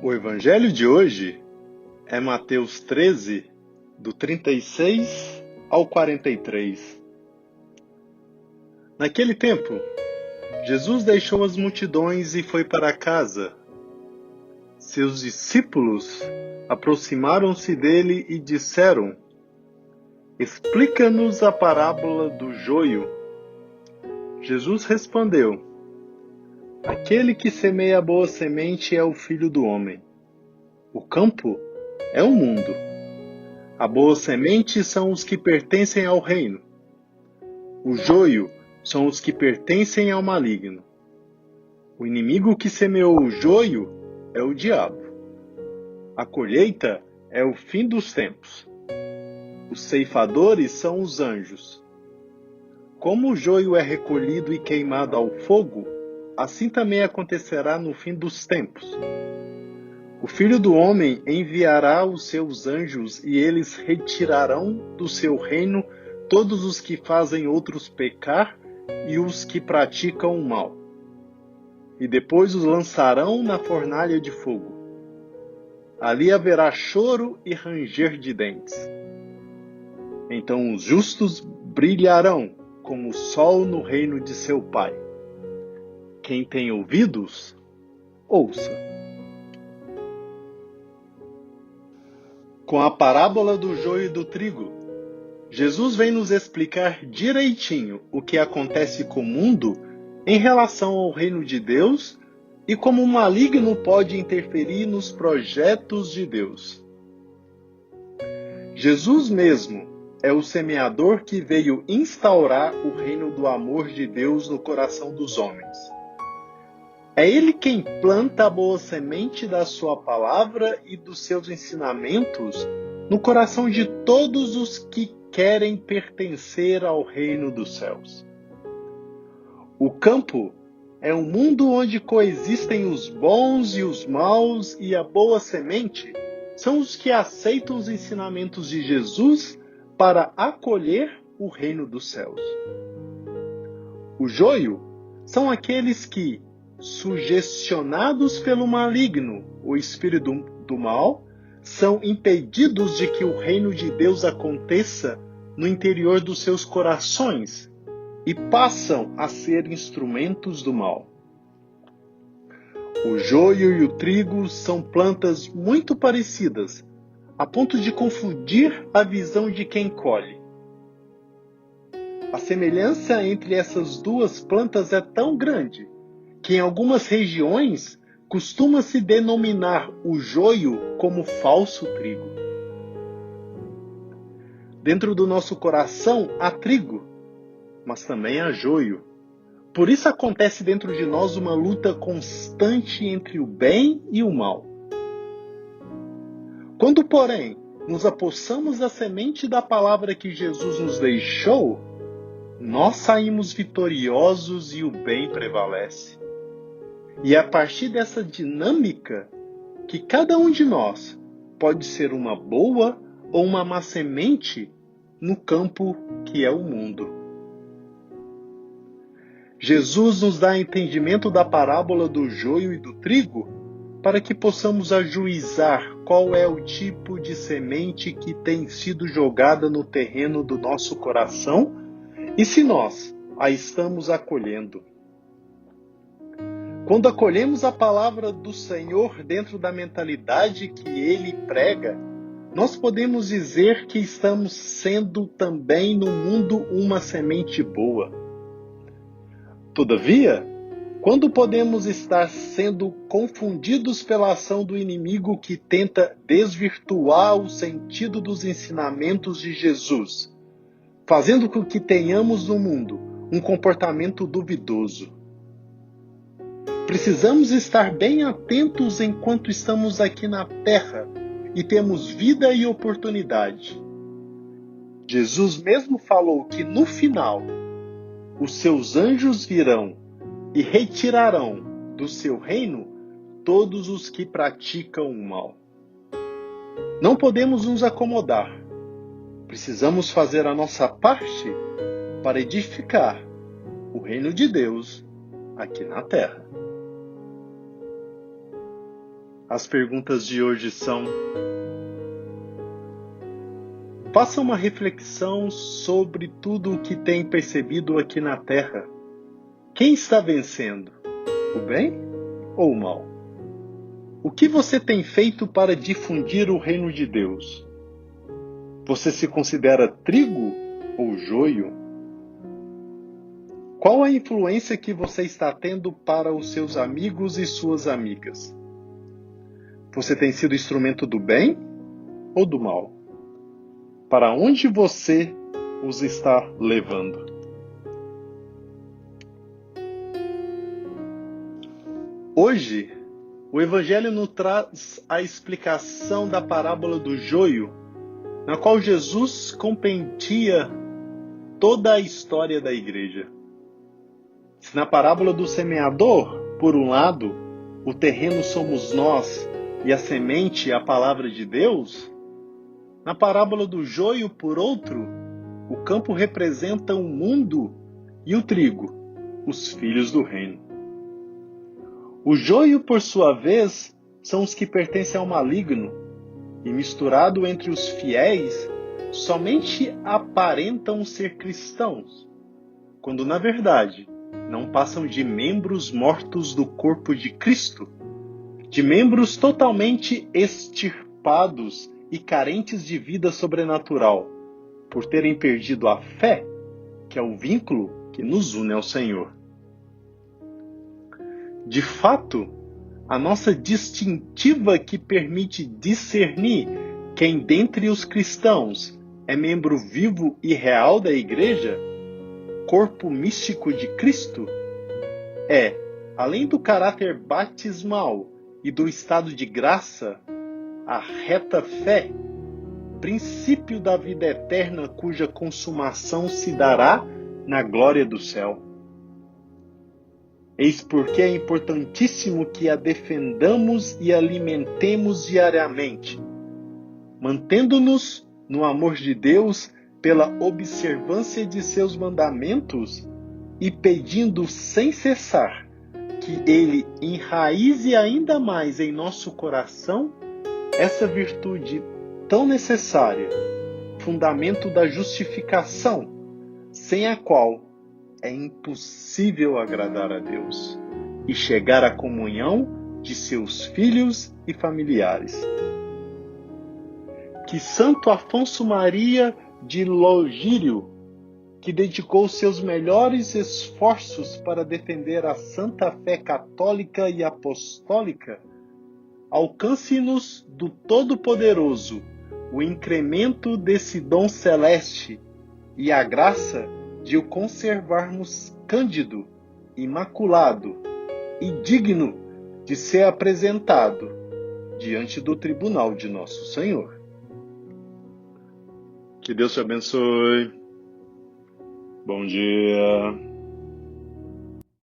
O evangelho de hoje é Mateus 13, do 36 ao 43. Naquele tempo, Jesus deixou as multidões e foi para casa. Seus discípulos aproximaram-se dele e disseram: "Explica-nos a parábola do joio." Jesus respondeu: "Aquele que semeia a boa semente é o Filho do Homem. O campo é o mundo. A boa semente são os que pertencem ao reino. O joio são os que pertencem ao maligno. O inimigo que semeou o joio é o diabo. A colheita é o fim dos tempos. Os ceifadores são os anjos. Como o joio é recolhido e queimado ao fogo, assim também acontecerá no fim dos tempos. O Filho do Homem enviará os seus anjos e eles retirarão do seu reino todos os que fazem outros pecar e os que praticam o mal. E depois os lançarão na fornalha de fogo. Ali haverá choro e ranger de dentes. Então os justos brilharão como o sol no reino de seu Pai. Quem tem ouvidos, ouça. Com a parábola do joio e do trigo, Jesus vem nos explicar direitinho o que acontece com o mundo em relação ao reino de Deus e como o maligno pode interferir nos projetos de Deus. Jesus mesmo é o semeador que veio instaurar o reino do amor de Deus no coração dos homens. É Ele quem planta a boa semente da sua palavra e dos seus ensinamentos no coração de todos os que querem pertencer ao reino dos céus. O campo é um mundo onde coexistem os bons e os maus, e a boa semente são os que aceitam os ensinamentos de Jesus para acolher o reino dos céus. O joio são aqueles que, sugestionados pelo maligno, o espírito do mal, são impedidos de que o reino de Deus aconteça no interior dos seus corações e passam a ser instrumentos do mal. O joio e o trigo são plantas muito parecidas, a ponto de confundir a visão de quem colhe. A semelhança entre essas duas plantas é tão grande que em algumas regiões costuma-se denominar o joio como falso trigo. Dentro do nosso coração há trigo, mas também há joio. Por isso acontece dentro de nós uma luta constante entre o bem e o mal. Quando, porém, nos apossamos da semente da palavra que Jesus nos deixou, nós saímos vitoriosos e o bem prevalece. E é a partir dessa dinâmica que cada um de nós pode ser uma boa ou uma má semente no campo que é o mundo. Jesus nos dá entendimento da parábola do joio e do trigo para que possamos ajuizar qual é o tipo de semente que tem sido jogada no terreno do nosso coração e se nós a estamos acolhendo. Quando acolhemos a palavra do Senhor dentro da mentalidade que Ele prega, nós podemos dizer que estamos sendo também no mundo uma semente boa. Todavia, quando podemos estar sendo confundidos pela ação do inimigo que tenta desvirtuar o sentido dos ensinamentos de Jesus, fazendo com que tenhamos no mundo um comportamento duvidoso? Precisamos estar bem atentos enquanto estamos aqui na terra e temos vida e oportunidade. Jesus mesmo falou que no final, os seus anjos virão e retirarão do seu reino todos os que praticam o mal. Não podemos nos acomodar. Precisamos fazer a nossa parte para edificar o reino de Deus aqui na terra. As perguntas de hoje são: faça uma reflexão sobre tudo o que tem percebido aqui na Terra. Quem está vencendo? O bem ou o mal? O que você tem feito para difundir o reino de Deus? Você se considera trigo ou joio? Qual a influência que você está tendo para os seus amigos e suas amigas? Você tem sido instrumento do bem ou do mal? Para onde você os está levando? Hoje, o Evangelho nos traz a explicação da parábola do joio, na qual Jesus compendia toda a história da igreja. Se na parábola do semeador, por um lado, o terreno somos nós e a semente a palavra de Deus, na parábola do joio, por outro, o campo representa o mundo e o trigo, os filhos do reino. O joio, por sua vez, são os que pertencem ao maligno, e misturado entre os fiéis, somente aparentam ser cristãos, quando na verdade não passam de membros mortos do corpo de Cristo, de membros totalmente extirpados e carentes de vida sobrenatural, por terem perdido a fé, que é o vínculo que nos une ao Senhor. De fato, a nossa distintiva que permite discernir quem dentre os cristãos é membro vivo e real da Igreja, corpo místico de Cristo, é, além do caráter batismal e do estado de graça, a reta fé, princípio da vida eterna cuja consumação se dará na glória do céu. Eis porque é importantíssimo que a defendamos e alimentemos diariamente, mantendo-nos no amor de Deus pela observância de seus mandamentos e pedindo sem cessar que Ele enraize ainda mais em nosso coração essa virtude tão necessária, fundamento da justificação, sem a qual é impossível agradar a Deus e chegar à comunhão de seus filhos e familiares. Que Santo Afonso Maria de Logírio, que dedicou seus melhores esforços para defender a santa fé católica e apostólica, alcance-nos do Todo-Poderoso o incremento desse dom celeste e a graça de o conservarmos cândido, imaculado e digno de ser apresentado diante do tribunal de nosso Senhor. Que Deus te abençoe. Bom dia.